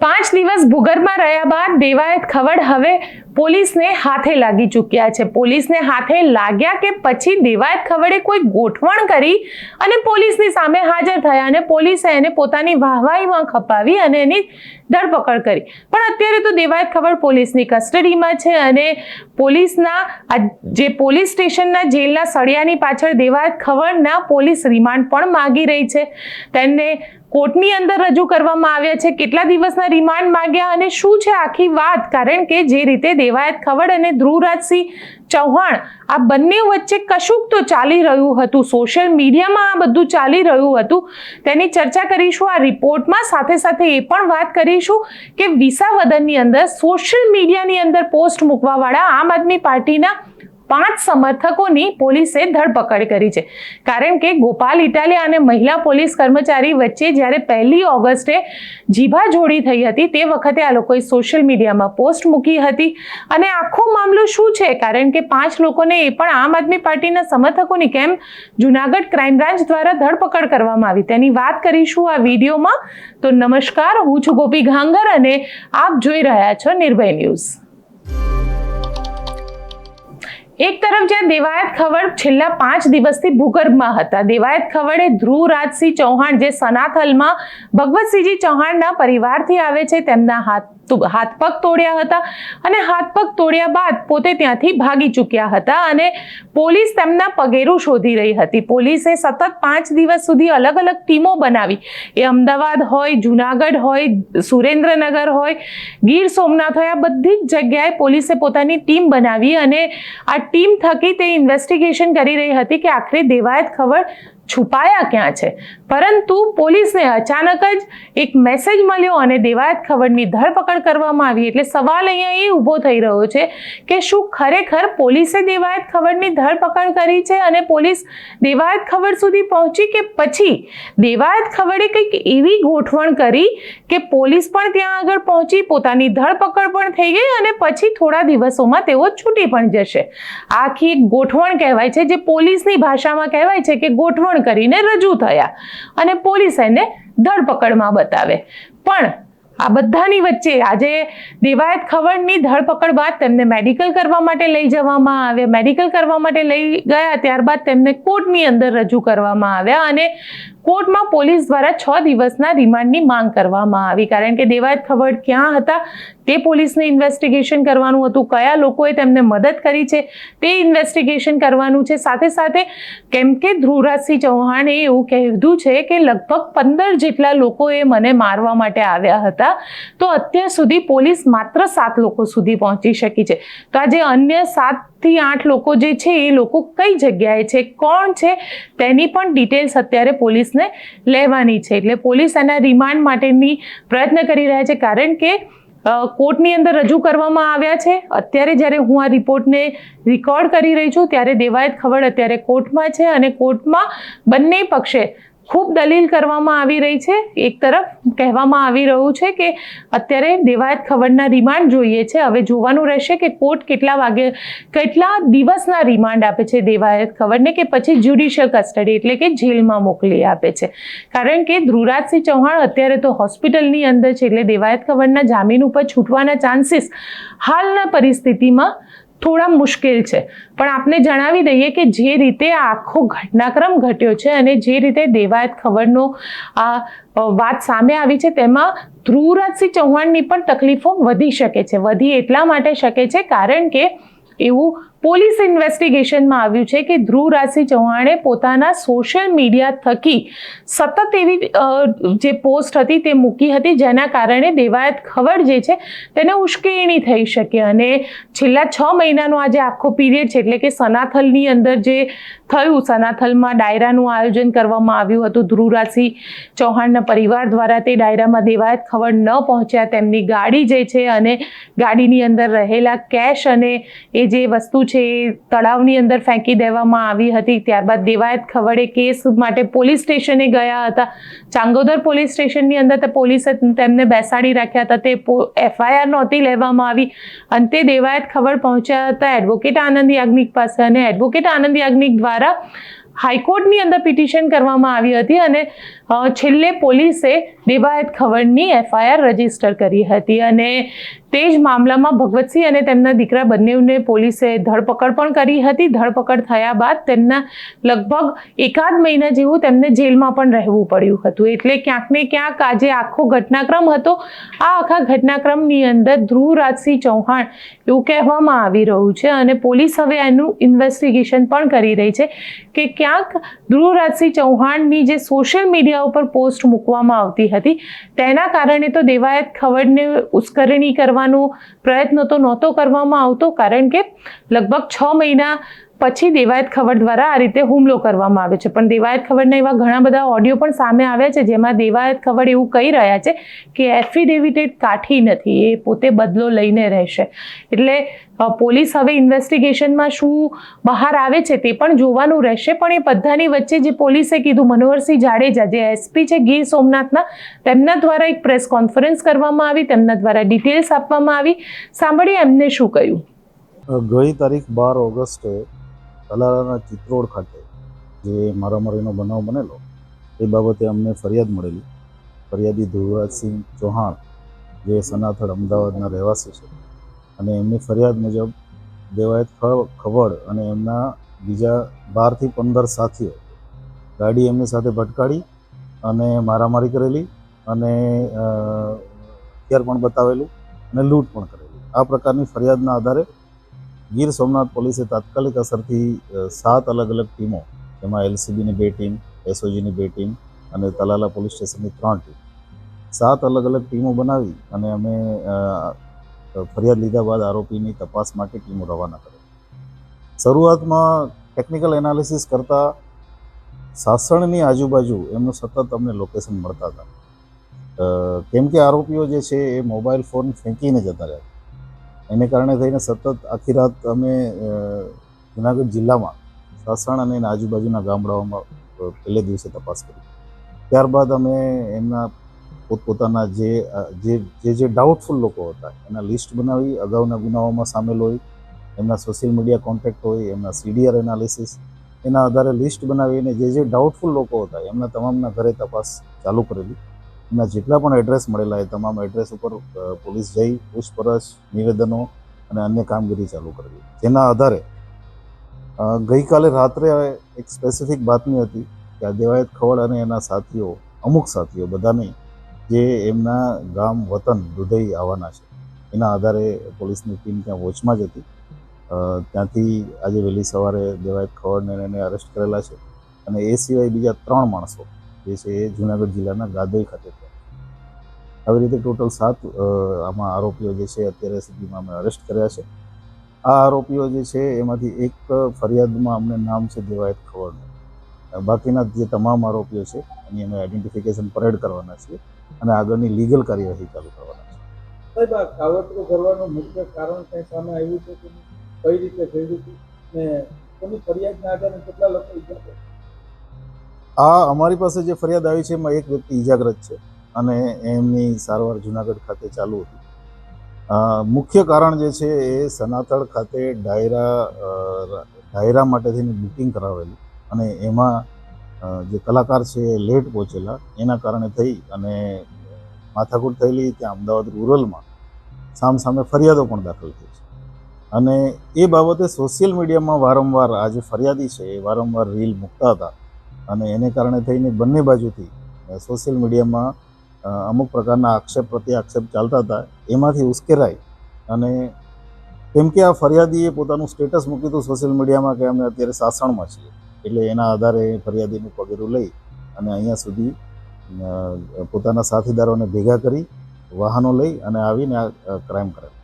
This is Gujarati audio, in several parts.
5 દિવસ ભૂગર્ભમાં રહ્યા બાદ દેવાયત ખવડ હવે પોલીસને હાથે લાગી ચૂક્યા છે. પોલીસને હાથે લાગ્યા કે પછી દેવાયત ખવડે કોઈ ગોઠવણ કરી અને પોલીસની સામે હાજર થયા અને પોલીસે એને પોતાની વાહવાહીમાં ખપાવી અને એની ધરપકડ કરી. પણ અત્યારે તો દેવાયત ખવડ પોલીસની કસ્ટડીમાં છે અને પોલીસના જે પોલીસ સ્ટેશનના જેલના સળિયાની પાછળ દેવાયત ખવડના પોલીસ રિમાન્ડ પણ માગી રહી છે. તેમને કોર્ટની અંદર રજૂ કરવામાં આવ્યા છે. કેટલા દિવસના રિમાન્ડ માંગ્યા અને શું છે આખી વાત? કારણ કે જે રીતે દેવાયત ખવડ અને ધ્રુવરાજસિંહ ચૌહાણ આ બંને વચ્ચે કશુંક તો ચાલી રહ્યું હતું, સોશિયલ મીડિયામાં આ બધું ચાલી રહ્યું હતું, તેની ચર્ચા કરીશું આ રિપોર્ટમાં. સાથે સાથે એ પણ વાત કરીશું કે વિસાવદરની અંદર સોશિયલ મીડિયાની અંદર પોસ્ટ મૂકવાવાળા આમ આદમી પાર્ટીના 5 સમર્થકોની પોલીસે ધરપકડ કરી છે. કારણ કે ગોપાલ ઇટાલિયા અને મહિલા પોલીસ કર્મચારી વચ્ચે જ્યારે 1 ઓગસ્ટે જીભાજોડી થઈ હતી તે વખતે આ લોકોએ સોશિયલ મીડિયામાં પોસ્ટ મૂકી હતી. અને આખો મામલો શું છે? કારણ કે 5 લોકોને એ પણ આમ આદમી પાર્ટીના સમર્થકોની કેમ જુનાગઢ ક્રાઇમ બ્રાન્ચ દ્વારા ધરપકડ કરવામાં આવી તેની વાત કરીશું આ વિડીયોમાં. તો નમસ્કાર, હું છું ગોપી ઘાંગર અને આપ જોઈ રહ્યા છો નિર્ભય ન્યૂઝ. એક તરફ જ્યાં દેવાયત ખવડ છેલ્લા 5 દિવસથી ભૂગર્ભમાં હતા. દેવાયત ખવડે ધ્રુવરાજસિંહ ચૌહાણ જે સનાથલમાં ભગવતસિંહજી ચૌહાણના પરિવારથી આવે છે તેમના હાથ પગ તોડ્યા હતા અને હાથ પગ તોડ્યા બાદ પોતે ત્યાંથી ભાગી ચૂક્યા હતા અને પોલીસ તેમના પગેરું શોધી રહી હતી. પોલીસે સતત 5 દિવસ સુધી અલગ અલગ ટીમો બનાવી. એ અમદાવાદ હોય, જુનાગઢ હોય, સુરેન્દ્રનગર હોય, ગીર સોમનાથ હોય, આ બધી જ જગ્યાએ પોલીસે પોતાની ટીમ બનાવી અને આ ટીમ થકી તે ઇન્વેસ્ટિગેશન કરી રહી હતી કે આખરે દેવાયત ખવડ છુપાયા ક્યાં છે. પરંતુ પોલીસને અચાનક જ એક મેસેજ મળ્યો અને દેવાયત ખવડની ધરપકડ કરવામાં આવી. એટલે સવાલ અહીંયા એ ઊભો થઈ રહ્યો છે કે શું ખરેખર પોલીસે દેવાયત ખવડની ધરપકડ કરી છે અને પોલીસ દેવાયત ખવડ સુધી પહોંચી કે પછી દેવાયત ખવડે કંઈક એવી ગોઠવણ કરી કે પોલીસ પણ ત્યાં આગળ પહોંચી, પોતાની ધરપકડ પણ થઈ ગઈ અને પછી થોડા દિવસોમાં તેઓ છૂટી પણ જશે. આખી એક ગોઠવણ કહેવાય છે, જે પોલીસની ભાષામાં કહેવાય છે કે ગોઠવણ કરીને રજૂ થયા અને પોલીસ એને ધરપકડમાં બતાવે. પણ આ બધાની વચ્ચે આજે દેવાયત ખવડની ધરપકડ બાદ તેમને મેડિકલ કરવા માટે લઈ જવામાં આવ્યા. મેડિકલ કરવા માટે લઈ ગયા ત્યારબાદ તેમને કોર્ટની અંદર રજૂ કરવામાં આવ્યા અને કોર્ટમાં પોલીસ દ્વારા 6 દિવસના રિમાન્ડની માંગ કરવામાં આવી. કારણ કે દેવાયત ખવડ ક્યાં હતા તે પોલીસને ઇન્વેસ્ટિગેશન કરવાનું હતું, કયા લોકોએ તેમને મદદ કરી છે તે ઇન્વેસ્ટિગેશન કરવાનું છે. સાથે સાથે કેમ કે ધ્રુવરાજસિંહ ચૌહાણે એવું કહેતું છે કે લગભગ 15 જેટલા લોકોએ મને મારવા માટે આવ્યા હતા, તો અત્યાર સુધી પોલીસ માત્ર 7 લોકો સુધી પહોંચી શકી છે. તો આજે અન્ય 7 થી 8 લોકો જે છે એ લોકો કઈ જગ્યાએ છે, કોણ છે, તેની પણ ડિટેલ્સ અત્યારે પોલીસને લેવાની છે. એટલે પોલીસ એના રિમાન્ડ માટેની પ્રયત્ન કરી રહ્યા છે. કારણ કે કોર્ટની અંદર રજૂ કરવામાં આવ્યા છે. અત્યારે જ્યારે હું આ રિપોર્ટને રેકોર્ડ કરી રહી છું ત્યારે દેવાયત ખવડ અત્યારે કોર્ટમાં છે અને કોર્ટમાં બંને પક્ષે ખૂબ દલીલ કરવામાં આવી રહી છે. એક તરફ કહેવામાં આવી રહ્યું છે કે અત્યારે દેવાયત ખવડના રિમાન્ડ જોઈએ છે. હવે જોવાનું રહેશે કે કોર્ટ કેટલા દિવસના રિમાન્ડ આપે છે દેવાયત ખવડને કે પછી જ્યુડિશિયલ કસ્ટડી એટલે કે જેલમાં મોકલી આપે છે. કારણ કે ધ્રુવરાજસિંહ ચૌહાણ અત્યારે તો હોસ્પિટલની અંદર છે એટલે દેવાયત ખવડના જામીન ઉપર છૂટવાના ચાન્સીસ હાલના પરિસ્થિતિમાં થોડા મુશ્કેલ છે. પણ આપને જણાવી દઈએ કે જે રીતે આ આખો ઘટનાક્રમ ઘટ્યો છે અને જે રીતે દેવાયત ખવડનો આ વાત સામે આવી છે તેમાં ધ્રુવરાજસિંહ ચૌહાણની પણ તકલીફો વધી શકે છે. વધી એટલા માટે શકે છે કારણ કે એવું પોલીસ ઇન્વેસ્ટિગેશનમાં આવ્યું છે કે ધ્રુવરાજસિંહ ચૌહાણે પોતાના સોશિયલ મીડિયા થકી સતત એવી જે પોસ્ટ હતી તે મૂકી હતી જેના કારણે દેવાયત ખવડ જે છે તેને ઉશ્કેરણી થઈ શકે. અને છેલ્લા 6 મહિનાનો આજે આખો પીરિયડ છે એટલે કે સનાથલની અંદર જે થયું, સનાથલમાં ડાયરાનું આયોજન કરવામાં આવ્યું હતું ધ્રુવરાજસિંહ ચૌહાણના પરિવાર દ્વારા. તે ડાયરામાં દેવાયત ખવડ ન પહોંચ્યા. તેમની ગાડી જે છે અને ગાડીની અંદર રહેલા કેશ અને એ જે વસ્તુ છે એ તળાવની અંદર ફેંકી દેવામાં આવી હતી. ત્યારબાદ દેવાયત ખવડે કેસ માટે પોલીસ સ્ટેશને ગયા હતા. ચાંગોદર પોલીસ સ્ટેશનની અંદર પોલીસે તેમને બેસાડી રાખ્યા હતા. તે FIR નહોતી લેવામાં આવી. અંતે દેવાયત ખવડ પહોંચ્યા હતા એડવોકેટ આનંદ યાજ્ઞિક પાસે અને એડવોકેટ આનંદ યાજ્ઞિક દ્વારા હાઈકોર્ટની અંદર પિટિશન કરવામાં આવી હતી અને છેલ્લે પોલીસે દેવાયત ખવડની FIR રજીસ્ટર કરી હતી અને તે જ મામલામાં ભગવતસિંહ અને તેમના દીકરા બંનેને પોલીસે ધરપકડ પણ કરી હતી. ધરપકડ થયા બાદ તેમના લગભગ એકાદ મહિના જેવું તેમને જેલમાં પણ રહેવું પડ્યું હતું. એટલે ક્યાંક ને ક્યાંક આજે આખો ઘટનાક્રમ હતો. આ આખા ઘટનાક્રમની અંદર ધ્રુવરાજસિંહ ચૌહાણ એવું કહેવામાં આવી રહ્યું છે અને પોલીસ હવે એનું ઇન્વેસ્ટિગેશન પણ કરી રહી છે કે ક્યાંક ધ્રુવરાજસિંહ ચૌહાણની જે સોશિયલ મીડિયા ઉપર પોસ્ટ મૂકવામાં આવતી હતી તેના કારણે તો દેવાયત ખવડને ઉશ્કેરણી કરવાનો પ્રયત્ન તો નહોતો કરવામાં આવતો, કારણ કે લગભગ 6 મહિના પછી દેવાયત ખવડ દ્વારા આ રીતે હુમલો કરવામાં આવે છે. પણ દેવાયત ખવડના એવા ઘણા બધા ઓડિયો પણ સામે આવ્યા છે જેમાં દેવાયત ખવડ એવું કહી રહ્યા છે કે એફિડેવિટ કાઠી નથી, એ પોતે બદલો લઈને રહેશે. એટલે પોલીસ હવે ઇન્વેસ્ટિગેશનમાં શું બહાર આવે છે તે પણ જોવાનું રહેશે. પણ એ બધાની વચ્ચે જે પોલીસે કીધું, મનોહરસિંહ જાડેજા જે SP છે ગીર સોમનાથના, તેમના દ્વારા એક પ્રેસ કોન્ફરન્સ કરવામાં આવી, તેમના દ્વારા ડિટેલ્સ આપવામાં આવી. સાંભળીએ એમને શું કહ્યું. ગઈ તારીખ 12 ઓગસ્ટે તલાલાના ચિત્રોડ ખાતે જે મારામારીનો બનાવ બનેલો એ બાબતે અમને ફરિયાદ મળેલી. ફરિયાદી ધ્રુવરાજસિંહ ચૌહાણ જે સનાથલ અમદાવાદના રહેવાસી છે અને એમની ફરિયાદ મુજબ દેવાયત ખવડ અને એમના બીજા 12 થી 15 સાથીઓ ગાડી એમની સાથે ભટકાડી અને મારામારી કરેલી અને હથિયાર પણ બતાવેલું અને લૂંટ પણ કરેલી. આ પ્રકારની ફરિયાદના આધારે ગીર સોમનાથ પોલીસે તાત્કાલિક અસરથી 7 અલગ અલગ ટીમો, જેમાં LCBની 2 ટીમ, SOGની 2 ટીમ અને તલાલા પોલીસ સ્ટેશનની 3 ટીમ, 7 અલગ અલગ ટીમો બનાવી અને અમે ફરિયાદ લીધા બાદ આરોપીની તપાસ માટે ટીમો રવાના કરી. શરૂઆતમાં ટેકનિકલ એનાલિસિસ કરતાં સાસણની આજુબાજુ એમનું સતત અમને લોકેશન મળતા હતા, કેમ કે આરોપીઓ જે છે એ મોબાઈલ ફોન ફેંકીને જતા રહ્યા. એને કારણે થઈને સતત આખી રાત અમે જુનાગઢ જિલ્લામાં સાસણ અને એના આજુબાજુના ગામડાઓમાં પહેલે દિવસે તપાસ કરી. ત્યારબાદ અમે એમના પોતપોતાના જે ડાઉટફુલ લોકો હતા એના લિસ્ટ બનાવી, અગાઉના ગુનાઓમાં સામેલ હોય, એમના સોશિયલ મીડિયા કોન્ટેક્ટ હોય, એમના CDR એનાલિસિસ, એના આધારે લિસ્ટ બનાવીને જે ડાઉટફુલ લોકો હતા એમના તમામના ઘરે તપાસ ચાલુ કરેલી. એમના જેટલા પણ એડ્રેસ મળેલા એ તમામ એડ્રેસ ઉપર પોલીસ જઈ પૂછપરછ, નિવેદનો અને અન્ય કામગીરી ચાલુ કરેલી. જેના આધારે ગઈકાલે રાત્રે એક સ્પેસિફિક બાતમી હતી કે આ દેવાયત ખવડ અને એના સાથીઓ, અમુક સાથીઓ બધા નહીં, જે એમના ગામ વતન દુધઈ આવવાના છે. એના આધારે પોલીસની ટીમ ત્યાં વોચમાં જ હતી. ત્યાંથી આજે વહેલી સવારે દેવાયત ખવડને એને અરેસ્ટ કરેલા છે અને એ સિવાય બીજા 3 માણસો જે છે એ જુનાગઢ જિલ્લાના ગાદોઈ ખાતે થયા. આવી રીતે ટોટલ 7 આમાં આરોપીઓ જે છે અત્યારે સુધીમાં અમે અરેસ્ટ કર્યા છે. આ આરોપીઓ જે છે એમાંથી એક ફરિયાદમાં અમને નામ છે દેવાયત ખવડનું. બાકીના જે તમામ આરોપીઓ છે એની અમે આઈડેન્ટિફિકેશન પરેડ કરવાના છીએ અને આગળની લીગલ કાર્યવાહી ચાલુ કરવાના છે. સાહેબ, આ કાવતરું કરવાનું મુખ્ય કારણ કંઈ સામે આવ્યું છે કે કઈ રીતે કર્યું હતું ને કોની ફરિયાદના આધારે કેટલા લોકો ઇજાગ્રસ્ત? અમારી પાસે જે ફરિયાદ આવી છે એમાં એક વ્યક્તિ ઇજાગ્રસ્ત છે અને એમની સારવાર જુનાગઢ ખાતે ચાલુ હતી. મુખ્ય કારણ જે છે એ સનાતળ ખાતે ડાયરા માટે થઈને બુકિંગ કરાવેલી અને એમાં જે કલાકાર છે એ લેટ પહોંચેલા, એના કારણે થઈ અને માથાકૂટ થયેલી. ત્યાં અમદાવાદ રૂરલમાં સામે ફરિયાદો પણ દાખલ થઈ છે અને એ બાબતે સોશિયલ મીડિયામાં વારંવાર આ જે ફરિયાદી છે એ વારંવાર રીલ મૂકતા હતા અને એને કારણે થઈને બંને બાજુથી સોશિયલ મીડિયામાં અમુક પ્રકારના આક્ષેપ પ્રત્યે આક્ષેપ ચાલતા હતા. એમાંથી ઉશ્કેરાઈ અને કેમ કે આ ફરિયાદીએ પોતાનું સ્ટેટસ મૂક્યું હતું સોશિયલ મીડિયામાં કે અમે અત્યારે સાસણમાં છીએ, એટલે એના આધારે ફરિયાદીનું પગેરું લઈ અને અહીંયા સુધી પોતાના સાથીદારોને ભેગા કરી વાહનો લઈ અને આવીને આ ક્રાઇમ કરેલો.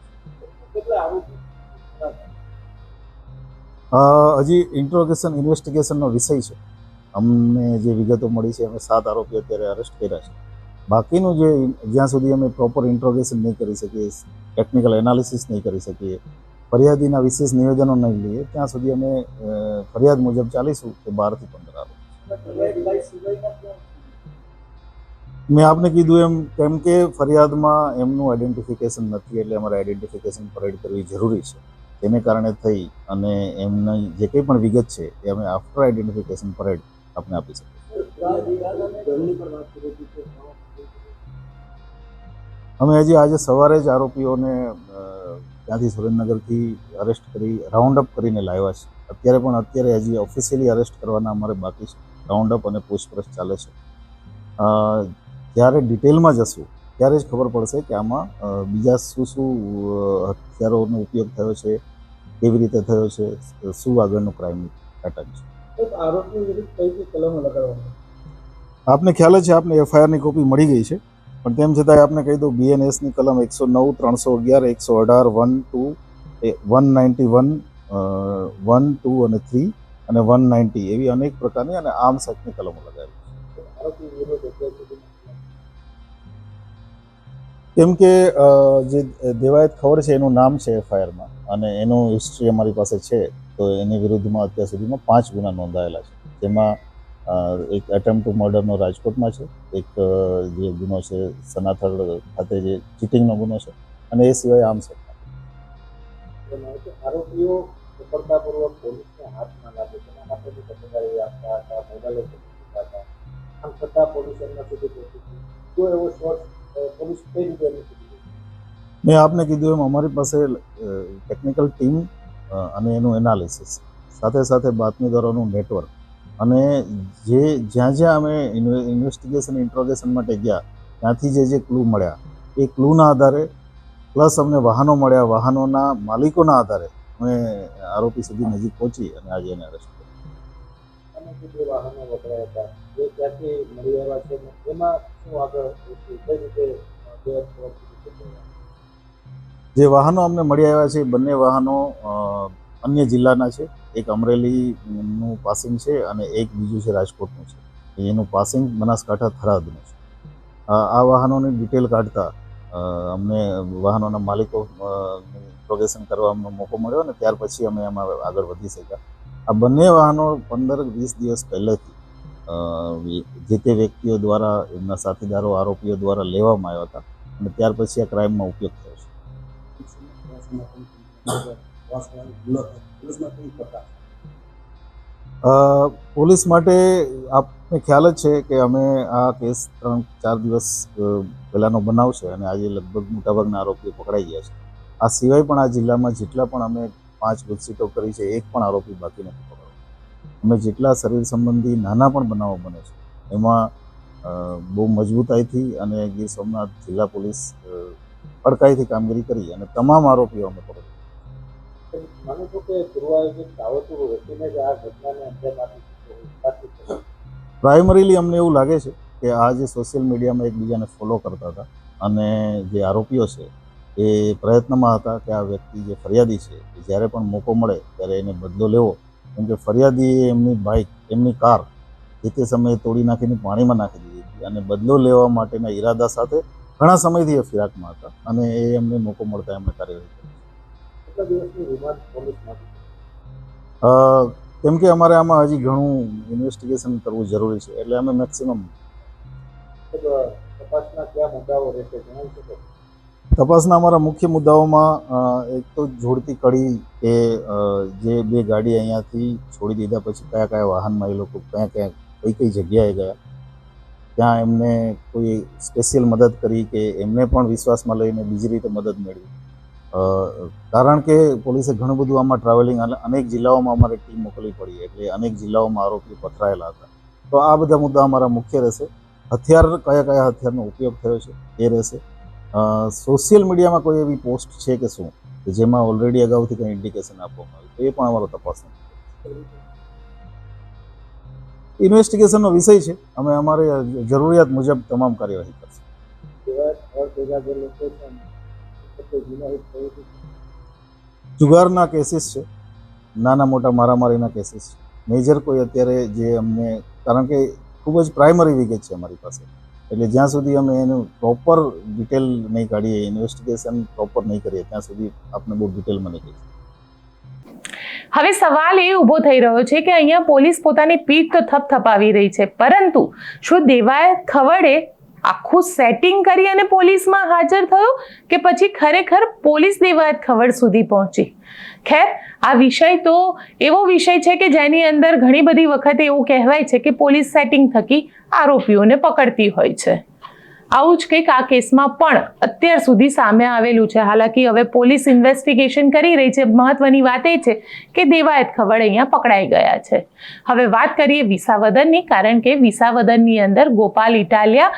હજી ઇન્ટ્રોગેશન ઇન્વેસ્ટિગેશનનો વિષય છે. અમને જે વિગતો મળી છે અમે 7 આરોપીઓ અત્યારે અરેસ્ટ કર્યા છે. બાકીનું જ્યાં સુધી અમે પ્રોપર ઇન્ટ્રોગેશન નહીં કરી શકીએ, ટેકનિકલ એનાલિસિસ નહીં કરી શકીએ, ફરિયાદીના વિશેષ નિવેદનો નહીં લઈએ, ત્યાં સુધી અમે ફરિયાદ મુજબ ચાલીશું કે 12 થી 15 આરોપી. મેં આપને કીધું એમ, કેમ કે ફરિયાદમાં એમનું આઈડેન્ટિફિકેશન નથી એટલે અમારે આઈડેન્ટિફિકેશન પરેડ કરવી જરૂરી છે. તેને કારણે થઈ અને એમની જે કંઈ પણ વિગત છે એ અમે આફ્ટર આઈડેન્ટિફિકેશન પરેડ આપને આપી શકીએ. અમે હજી આજે સવારે જ આરોપીઓને ત્યાંથી સુરેન્દ્રનગરથી અરેસ્ટ કરી રાઉન્ડ અપ કરીને લાવ્યા છે. અત્યારે હજી ઓફિશિયલી અરેસ્ટ કરવાના અમારે બાકી છે. રાઉન્ડ અપ અને પૂછપરછ ચાલે છે. જ્યારે ડિટેલમાં જશું ત્યારે જ ખબર પડશે કે આમાં બીજા શું હથિયારોનો ઉપયોગ થયો છે, કેવી રીતે થયો છે, શું આગળનું ક્રાઇમ પેટર્ન છે. આરોપી વિરુદ્ધ કઈ કઈ કલમો લગાડવામાં? આપને ખ્યાલ જ છે, આપને એફઆઈઆરની કોપી મળી ગઈ છે, પણ તેમ છતાંય આપને કહી દઉં, BNSની કલમ 109, 311, 118, 191, 1, 2 અને 3 અને 190 એવી અનેક પ્રકારની અને આર્મ્સ એક્ટની કલમો લગાવેલી છે. આરોપી વિરુદ્ધ અત્યાર સુધી કેમ કે જે દેવાયત ખવડ છે એનું નામ છે એફઆઈઆરમાં અને એનું હિસ્ટ્રી અમારી પાસે છે, તો એની વિરુદ્ધમાં અત્યાર સુધીમાં 5 ગુના નોંધાયેલા છે. જેમાં એક એટેમ્પ્ટ ટુ મર્ડરનો રાજકોટમાં છે, એક જે ગુનો છે સનાથલ ખાતે જે ચીટિંગનો ગુનો છે, અને એ સિવાય આર્મ્સ એક્ટ. આરોપીઓ સફળતાપૂર્વક પોલીસને હાથમાં લાગે છે, એના માટેની તકેદારી આપતા હતા, મોબાઈલો હતા, આમ છતાં પોલીસ એમના સુધી પહોંચી તો એવો સોર્સ પોલીસ કઈ રીતે એમની સુધી? મેં આપને કીધું એમ અમારી પાસે ટેકનિકલ ટીમ અને એનું એનાલિસિસ સાથે સાથે બાતમીદારોનું નેટવર્ક અને જ્યાં અમે ઇન્વેસ્ટિગેશન ઇન્ટ્રોગેશન માટે ગયા ત્યાંથી જે ક્લુ મળ્યા એ ક્લુના આધારે પ્લસ અમને વાહનો મળ્યા, વાહનોના માલિકોના આધારે અમે આરોપી સુધી નજીક પહોંચી અને આજે એને અરેસ્ટ કર્યો. અને જે વાહનો વપરાયા હતા એ ક્યાંથી મળી આવ્યા છે, એમાં શું આગળ કઈ રીતે જે વાહનો અમને મળી આવ્યા છે એ બંને વાહનો અન્ય જિલ્લાના છે. એક અમરેલીનું પાસિંગ છે અને એક બીજું છે રાજકોટનું છે. એનું પાસિંગ બનાસકાંઠા થરાદનું છે. આ વાહનોની ડિટેલ કાઢતા અમને વાહનોના માલિકો ઇન્ટ્રોગેશન કરવાનો મોકો મળ્યો અને ત્યાર પછી અમે એમાં આગળ વધી શક્યા. આ બંને વાહનો 15-20 દિવસ પહેલેથી જે તે વ્યક્તિઓ દ્વારા, એમના સાથીદારો, આરોપીઓ દ્વારા લેવામાં આવ્યા હતા અને ત્યાર પછી આ ક્રાઇમમાં ઉપયોગ થયો છે. પોલીસ માટે આપને ખ્યાલ જ છે કે અમે આ કેસ 3-4 દિવસ પહેલાંનો બનાવ છે અને આજે લગભગ મોટાભાગના આરોપીઓ પકડાઈ ગયા છે. આ સિવાય પણ આ જિલ્લામાં જેટલા પણ અમે 5 ગુજસીટો કરી છે, એક પણ આરોપી બાકી નથી પકડ્યો. અમે જેટલા શરીર સંબંધી નાના પણ બનાવો બને છે એમાં બહુ મજબૂતાઈથી અને ગીર સોમનાથ જિલ્લા પોલીસ કડકાઈથી કામગીરી કરી અને તમામ આરોપીઓ અમે પકડી. માનું છું કે પૂર્વાયોજિત કાવતરું રચીને જ આ ઘટનાને અંજામ આપી. પ્રાઇમરીલી અમને એવું લાગે છે કે આ જે સોશિયલ મીડિયામાં એકબીજાને ફોલો કરતા હતા અને જે આરોપીઓ છે એ પ્રયત્નમાં હતા કે આ વ્યક્તિ જે ફરિયાદી છે એ જ્યારે પણ મોકો મળે ત્યારે એને બદલો લેવો, કેમ કે ફરિયાદીએ એમની બાઇક, એમની કાર જે તે સમયે તોડી નાખીને પાણીમાં નાખી દીધી હતી અને બદલો લેવા માટેના ઈરાદા સાથે ઘણા સમયથી એ ફિરાકમાં હતા અને એ એમને મોકો મળતા એમને કાર્યવાહી કરી. કેટલા દિવસની રિમાન્ડ પોલીસમાંથી? કેમ કે અમારે આમાં હજી ઘણું ઇન્વેસ્ટિગેશન કરવું જરૂરી છે એટલે અમે મેક્સિમમ. તપાસના કયા મુદ્દાઓ રહેશે જણાવી શકો? તપાસના અમારા મુખ્ય મુદ્દાઓમાં એક તો જોડતી કડી કે જે 2 ગાડી અહીંયાથી છોડી દીધા પછી કયા કયા વાહનમાં એ લોકો કઈ કઈ જગ્યાએ ગયા, ત્યાં એમને કોઈ સ્પેશિયલ મદદ કરી કે એમને પણ વિશ્વાસમાં લઈને બીજી રીતે મદદ મેળવી. કારણ કે પોલીસે ઘણું બધું આમાં ટ્રાવેલિંગ અનેક જિલ્લાઓમાં અમારે ટીમ મોકલવી પડી એટલે અનેક જિલ્લાઓમાં આરોપીઓ પથરાયેલા હતા. તો આ બધા મુદ્દા અમારા મુખ્ય રહેશે. કયા હથિયારનો ઉપયોગ થયો છે એ રહેશે. સોશિયલ મીડિયામાં કોઈ એવી પોસ્ટ છે કે શું કે જેમાં ઓલરેડી અગાઉથી કંઈ ઇન્ડિકેશન આપવામાં આવ્યું તો એ પણ અમારો તપાસનો ઇન્વેસ્ટિગેશનનો વિષય છે. અમે અમારી જરૂરિયાત મુજબ તમામ કાર્યવાહી કરશું. જુગારના કેસીસ છે, નાના મોટા મારામારીના કેસીસ છે. મેજર કોઈ અત્યારે જે અમને, કારણ કે ખૂબ જ પ્રાઇમરી વિગત છે અમારી પાસે એટલે જ્યાં સુધી અમે એનું પ્રોપર ડિટેલ નહીં કાઢીએ, ઇન્વેસ્ટિગેશન પ્રોપર નહીં કરીએ ત્યાં સુધી આપણે બહુ ડિટેલમાં નહીં કહીએ. હવે સવાલ એ ઊભો થઈ રહ્યો છે કે અહીંયા પોલીસ પોતાની પીઠ તો થપથપાવી રહી છે, પરંતુ શું દેવાયત ખવડે આખું સેટિંગ કરી અને પોલીસમાં હાજર થયો કે પછી ખરેખર પોલીસ દેવાયત ખવડ સુધી પહોંચી? ખેર, આ વિષય તો એવો વિષય છે કે જેની અંદર ઘણી બધી વખતે એવું કહેવાય છે કે પોલીસ સેટિંગ થકી આરોપીઓને પકડતી હોય છે. આવું જ કંઈક આ કેસમાં પણ અત્યાર સુધી સામે આવેલું છે. હાલાકી હવે પોલીસ ઇન્વેસ્ટિગેશન કરી રહી છે. મહત્વની વાત એ છે કે દેવાયત ખવડ અહીંયા પકડાઈ ગયા છે. હવે વાત કરીએ વિસાવદરની, કારણ કે વિસાવદરની અંદર ગોપાલ ઇટાલિયા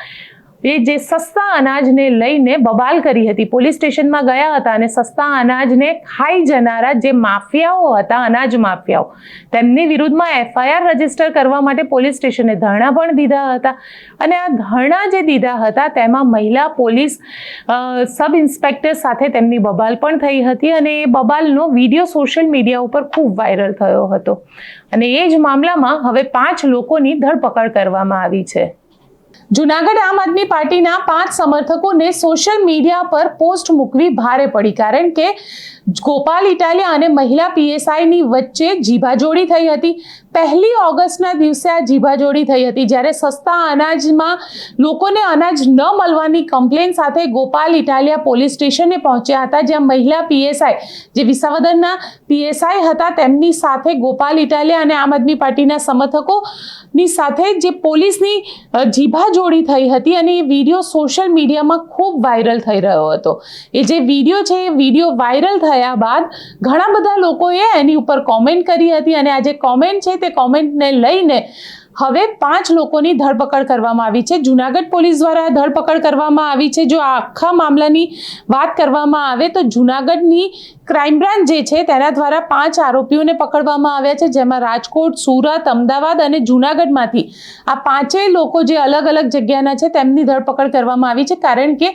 એ જે સસ્તા અનાજને લઈને બબાલ કરી હતી, પોલીસ સ્ટેશનમાં ગયા હતા અને સસ્તા અનાજને ખાઈ જનારા જે માફિયાઓ હતા, અનાજ માફિયાઓ, તેમની વિરુદ્ધમાં એફઆઈઆર રજીસ્ટર કરવા માટે પોલીસ સ્ટેશને ધરણા પણ દીધા હતા. અને આ ધરણા જે દીધા હતા તેમાં મહિલા પોલીસ સબ ઇન્સ્પેક્ટર સાથે તેમની બબાલ પણ થઈ હતી અને એ બબાલનો વિડીયો સોશિયલ મીડિયા ઉપર ખૂબ વાયરલ થયો હતો. અને એ જ મામલામાં હવે 5 લોકોની ધરપકડ કરવામાં આવી છે. જૂનાગઢ આમ આદમી પાર્ટીના 5 સમર્થકોને સોશિયલ મીડિયા પર પોસ્ટ મૂકવી ભારે પડી, કારણ કે ગોપાલ ઇટાલિયા અને મહિલા પીએસઆઈની વચ્ચે જીભાજોડી થઈ હતી. 1 ઓગસ્ટના દિવસે આ જીભાજોડી થઈ હતી, જ્યારે સસ્તા અનાજમાં લોકોને અનાજ ન મળવાની કમ્પ્લેન સાથે ગોપાલ ઇટાલિયા પોલીસ સ્ટેશને પહોંચ્યા હતા, જ્યાં મહિલા પીએસઆઈ જે વિસાવદરના પીએસઆઈ હતા તેમની સાથે ગોપાલ ઇટાલિયા અને આમ આદમી પાર્ટીના સમર્થકોની સાથે જે પોલીસની જીભાજોડી થઈ હતી અને એ વિડીયો સોશિયલ મીડિયામાં ખૂબ વાયરલ થઈ રહ્યો હતો. એ જે વિડીયો છે એ વિડીયો વાયરલ થયા બાદ ઘણા બધા લોકોએ એની ઉપર કોમેન્ટ કરી હતી અને આ જે કોમેન્ટ છે તે કોમેન્ટને લઈને હવે 5 લોકોની ધરપકડ કરવામાં આવી છે. જૂનાગઢ પોલીસ દ્વારા ધરપકડ કરવામાં આવી છે. જો આ આખા મામલાની વાત કરવામાં આવે તો જૂનાગઢની ક્રાઇમ બ્રાન્ચ જે છે તેના દ્વારા 5 આરોપીઓને પકડવામાં આવ્યા છે, જેમાં રાજકોટ, સુરત, અમદાવાદ અને જૂનાગઢમાંથી આ 5 લોકો જે અલગ અલગ જગ્યાના છે તેમની ધરપકડ કરવામાં આવી છે, કારણ કે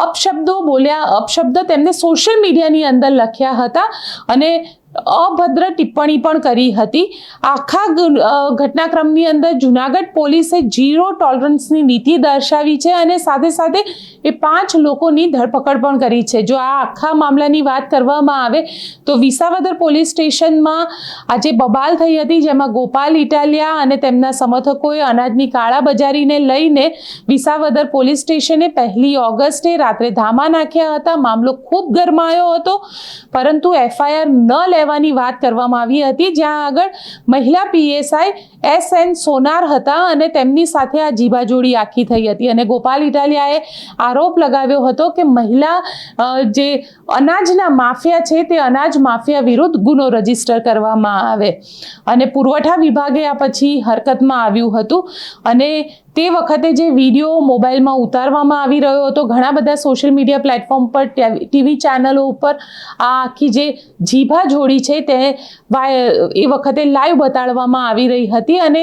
અપશબ્દ તેમને સોશિયલ મીડિયાની અંદર લખ્યા હતા અને અભદ્ર ટિપ્પણી પણ કરી હતી. આખા ઘટનાક્રમની અંદર જૂનાગઢ પોલીસે 0 ટોલરન્સની નીતિ દર્શાવી છે અને સાથે સાથે એ 5 લોકોની ધરપકડ પણ કરી છે. જો આ આખા મામલાની વાત કરવામાં આવે તો વિસાવદર પોલીસ સ્ટેશનમાં આજે બબાલ થઈ હતી, જેમાં ગોપાલ ઇટાલિયા અને તેમના સમર્થકોએ અનાજની કાળાબજારીને લઈને વિસાવદર પોલીસ સ્ટેશને 1 ઓગસ્ટે રાત્રે ધામા નાખ્યા હતા. મામલો ખૂબ ગરમાયો હતો, પરંતુ એફઆઈઆર ન લેવાની વાત કરવામાં આવી હતી, જ્યાં આગળ મહિલા પીએસઆઈ SN સોનાર હતા અને તેમની સાથે આ જીભાજોડી આખી થઈ હતી. અને ગોપાલ ઇટાલિયાએ આરોપ લગાવ્યો હતો કે મહિલા જે અનાજના માફિયા છે તે અનાજ માફિયા વિરુદ્ધ ગુનો રજીસ્ટર કરવામાં આવે. અને પુરવઠા વિભાગે આ પછી હરકતમાં આવ્યું હતું અને તે વખતે જે વિડીયો મોબાઈલમાં ઉતારવામાં આવી રહ્યો હતો, ઘણા બધા સોશિયલ મીડિયા પ્લેટફોર્મ પર, ટીવી ચેનલો ઉપર આ આખી જે જીભાજોડી છે તે એ વખતે લાઈવ બતાડવામાં આવી રહી હતી અને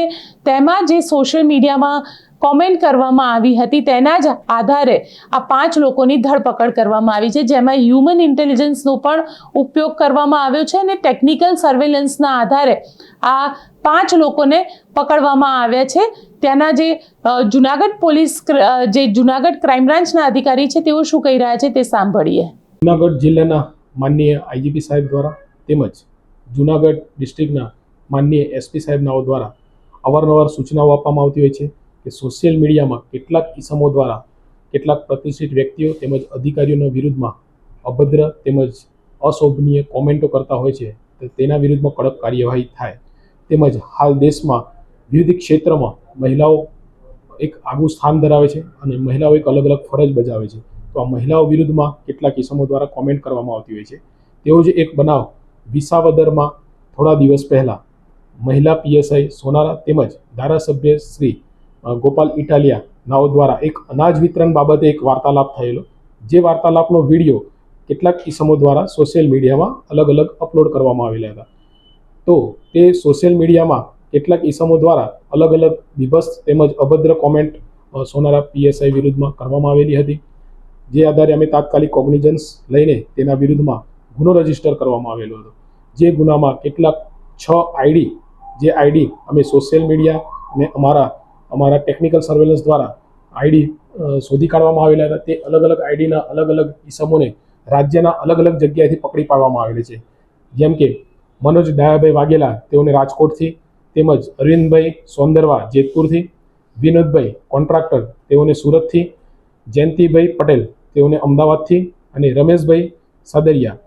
તેમાં જે સોશિયલ મીડિયામાં કોમેન્ટ કરવામાં આવી હતી તેના જ આધારે આ 5 લોકોની ધરપકડ કરવામાં આવી છે, જેમાં હ્યુમન ઇન્ટેલિજન્સનો પણ ઉપયોગ કરવામાં આવ્યો છે અને ટેકનિકલ સર્વેલન્સના આધારે આ 5 લોકોને પકડવામાં આવ્યા છે. ત્યાંના જે જૂનાગઢ પોલીસ જે જૂનાગઢ ક્રાઇમ બ્રાન્ચના અધિકારી છે તેઓ શું કહી રહ્યા છે તે સાંભળીએ. જૂનાગઢ જિલ્લાના માનનીય આઈજીપી સાહેબ દ્વારા તેમજ જૂનાગઢ ડિસ્ટ્રિક્ટના માનનીય SP સાહેબનાઓ દ્વારા અવારનવાર સૂચનાઓ આપવામાં આવતી હોય છે કે સોશિયલ મીડિયામાં કેટલાક ઇસમો દ્વારા કેટલાક પ્રતિષ્ઠિત વ્યક્તિઓ તેમજ અધિકારીઓના વિરુદ્ધમાં અભદ્ર તેમજ અશોભનીય કોમેન્ટો કરતા હોય છે, તો તેના વિરુદ્ધમાં કડક કાર્યવાહી થાય. તેમજ હાલ દેશમાં વિવિધ ક્ષેત્રમાં મહિલાઓ એક આગવું સ્થાન ધરાવે છે અને મહિલાઓ એક અલગ અલગ ફરજ બજાવે છે. તો આ મહિલાઓ વિરુદ્ધમાં કેટલાક ઇસમો દ્વારા કોમેન્ટ કરવામાં આવતી હોય છે. તેવો જ એક બનાવ વિસાવદરમાં થોડા દિવસ પહેલાં મહિલા PSI સોનારા તેમજ ધારાસભ્ય શ્રી ગોપાલ ઇટાલિયા નાઓ દ્વારા એક અનાજ વિતરણ બાબતે એક વાર્તાલાપ થયેલો, જે વાર્તાલાપનો વિડીયો કેટલાક ઇસમો દ્વારા સોશિયલ મીડિયામાં અલગ અલગ અપલોડ કરવામાં આવેલા હતા. તો તે સોશિયલ મીડિયામાં કેટલાક ઇસમો દ્વારા અલગ અલગ વિભત્સ તેમજ અભદ્ર કોમેન્ટ સોનારા PSI વિરુદ્ધમાં કરવામાં આવેલી હતી, જે આધારે અમે તાત્કાલિક કોગ્નિઝન્સ લઈને તેના વિરુદ્ધમાં ગુનો રજીસ્ટર કરવામાં આવેલો હતો. જે ગુનામાં કેટલાક 6 ID અમે સોશિયલ મીડિયા અને અમારા ટેકનિકલ સર્વેલન્સ દ્વારા ID શોધી કાઢવામાં આવેલા હતા. તે અલગ અલગ IDના અલગ અલગ ઇસમોને રાજ્યના અલગ અલગ જગ્યાએથી પકડી પાડવામાં આવેલી છે. જેમ કે મનોજ ડાયાભાઈ વાઘેલા, તેઓને રાજકોટથી, તેમજ અરવિંદભાઈ સોંદરવા જેતપુરથી, વિનોદભાઈ કોન્ટ્રાક્ટર તેઓને સુરતથી, જયંતિભાઈ પટેલ તેઓને અમદાવાદથી અને રમેશભાઈ સાદરિયા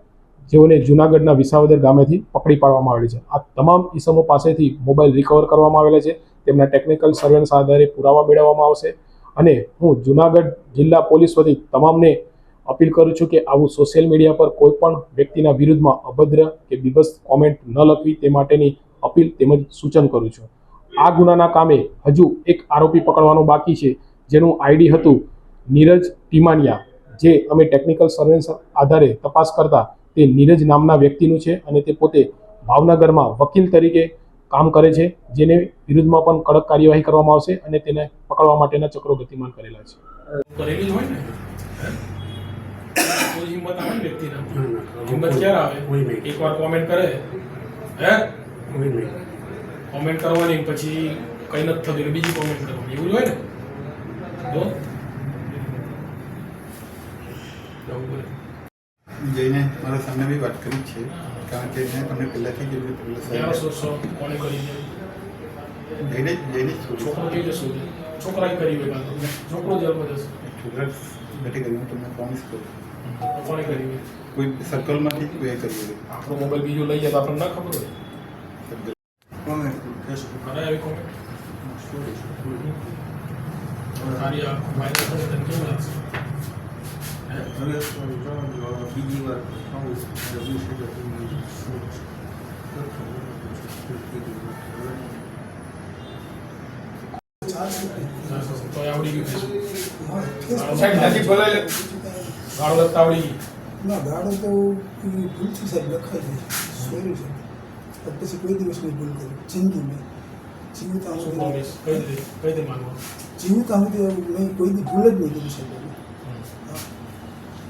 જેઓને જૂનાગઢના વિસાવદર ગામેથી પકડી પાડવામાં આવેલી છે. આ તમામ ઈસમો પાસેથી મોબાઈલ રિકવર કરવામાં આવેલા છે. તેમના ટેકનિકલ સર્વેલન્સ આધારે પુરાવા મેળવવામાં આવશે અને હું જૂનાગઢ જિલ્લા પોલીસ વતી તમામને અપીલ કરું છું કે આવું સોશિયલ મીડિયા પર કોઈ પણ વ્યક્તિના વિરુદ્ધમાં અભદ્ર કે બીભત્સ કોમેન્ટ ન લખવી તે માટેની અપીલ તેમજ સૂચન કરું છું. આ ગુનાના કામે હજુ એક આરોપી પકડવાનો બાકી છે, જેનું આઈડી હતું નીરજ ટીમાનિયા, જે અમે ટેકનિકલ સર્વેલન્સ આધારે તપાસ કરતા તે નીરજ નામના વ્યક્તિનું છે અને તે પોતે ભાવનગરમાં વકીલ તરીકે કામ કરે છે, જેને વિરુદ્ધમાં પણ કડક કાર્યવાહી કરવામાં આવશે અને તેને પકડવા માટેના ચક્રો ગતિમાન કરેલા છે. કરેલી જ હોય ને કોઈ હિંમત આવે ને વ્યક્તિના હિંમત ક્યારે આવે એકવાર કોમેન્ટ કરે હે કોમેન્ટ કરવાની પછી કઈ નથી થતું એટલે બીજી કોમેન્ટ કરવાની એવું જ હોય ને તો જઈને મારા સામે બી વાત કરી છે, કારણ કે મેં તમને પહેલાંથી જ ક્યારે શોધશો કોને કરી છે જઈને છોકરો કેવી રીતે શોધે છોકરાએ કરી હોય કાં તો છોકરો જેલમાં જશે છોકરા નથી કરી, હું તમને પ્રોમિસ કરું. તો કોને કરી હોય કોઈ સર્કલમાંથી કોઈ કરી હોય. આપણો મોબાઈલ બીજો લઈ જાય તો આપણને ના ખબર હોય કરે આવી કોમેન્ટ તારી આ વાયરલ કરે તને કેવું લાગશે બીજી વાર તો આવડી ગયું ગાળો લગતા આવડી ગઈ ના ગાળો તો એની ભૂલથી સાહેબ લખાય છે, સોરી છે, પણ પછી કોઈ દિવસ નહીં ભૂલ કરી જિંદગીમાં જીવતા શું હું પ્રોમિસ કઈ રીતે માનવા જીવતા હું મેં કોઈ દી ભૂલ જ નહીં કરી સાહેબ.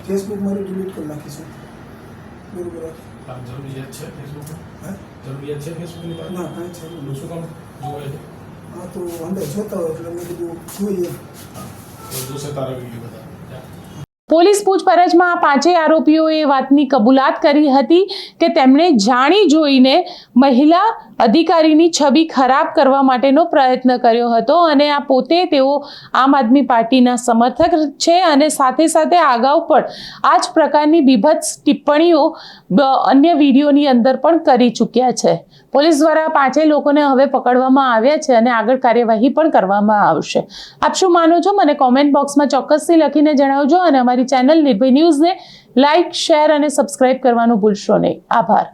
ફેસબુક મારે ડિલીટ કરી નાખીશું, બરોબર? તાર જરૂરિયાત છે ફેસબુકમાં હા જરૂરિયાત છે ફેસબુકની તારે ના કાંઈ છે નહીં. શું કામ જોવે છે હા તો અંદર જોતા હોય એટલે મેં કીધું જોઈએ. તો જોશે તારા વિડીયો બધા પોલીસ પૂછપરછમાં આ પાંચેય આરોપીઓએ વાતની કબૂલાત કરી હતી કે તેમણે જાણી જોઈને મહિલા અધિકારીની છબી ખરાબ કરવા માટેનો પ્રયત્ન કર્યો હતો અને આ પોતે તેઓ આમ આદમી પાર્ટીના સમર્થક છે અને સાથે સાથે અગાઉ પણ આ જ પ્રકારની બીભત્સ ટિપ્પણીઓ અન્ય વિડીયોની અંદર પણ કરી ચૂક્યા છે. પોલીસ દ્વારા પાંચેય લોકોને હવે પકડવામાં આવ્યા છે અને આગળ કાર્યવાહી પણ કરવામાં આવશે. આપ શું માનો છો મને કોમેન્ટ બોક્સમાં ચોક્કસથી લખીને જણાવજો અને અમારી ચેનલ નિર્ભય ન્યૂઝને લાઇક, શેર અને સબસ્ક્રાઇબ કરવાનું ભૂલશો નહીં. આભાર.